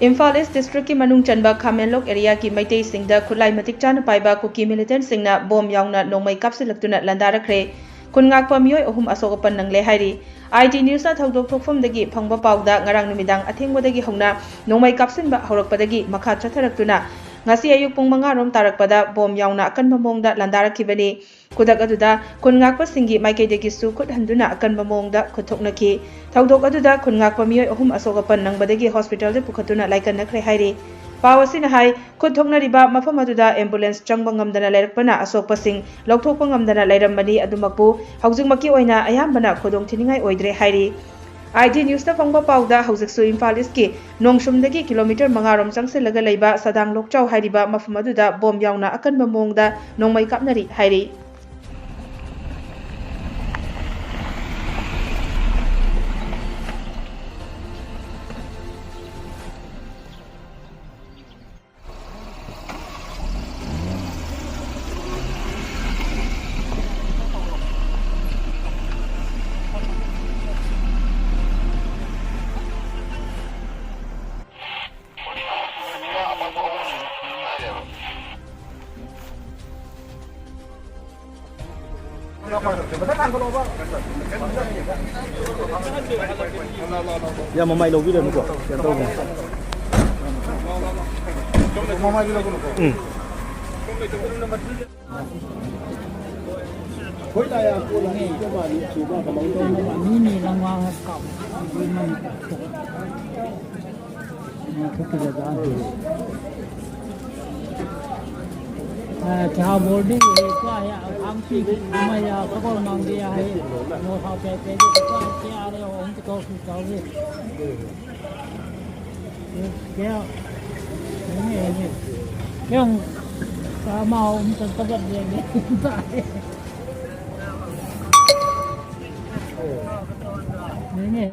Imphal east district की मनुंग चनबा खामेनलोक area की मैतई सिंगदा खुलाई मतिक चाना पाइबा कुकी मिलिटेंट सिंगना बोम याउना नोंमै कापसिलक्तुना लंदारखरे खुनगाकपा मियोय अहुम असोगपन नंगले हाइरी आईटी न्यूज़ थौदोक थोकफमदगी फंगबा पाउदा ngarang numidang athengbodagi hongna nongmai kapsinba haurakpadagi makha chatharaktuna ngasi ayuk pung 5 rom tarakpada bom yauna akanba mongda landarakibani kudak aduda khungakpa singi maikeidagi su khut handuna akanba mongda khuthoknaki thaudok aduda khungakpa miyoy ahum asogapan nangbadagi hospital de pukhatuna laikan nakhre hairi पावसिन हाई खुद थोकनरिबा मफम अदुदा ambulance चंगबा ngamdana लेरकपना असोकपसिंग लौथोकपा ngamdana लेरमबनी अदुमकपु हौजिंगमकी ओइना अयामबना खोदोंग थिनिंगाई ओइद्रे हाइरी आईडी न्यूज़ फंगबा पाउदा हौजिकसु इम्फाल ईस्ट की नोंगसुमदगी किलोमीटर 5 रोम चंगसिलगा लैबा सदांग लोकचाव हाइरिबा मफम अदुदा बोम याउना अकनबा मोंगदा नोंमै कापनरी हाइरी Ya mamai lo video nuko. Ya tahu ni. Mamai video nuko. Koi dah ya aku ni cuba ni cuba kalau itu ni langwang kau memang aku tidak tahu. Chào boarding qua ya am si mai ya ko mang dia hai no ha pe pe ko kya re on ko ko ni kya ni yang mau untuk tempat dia ni ni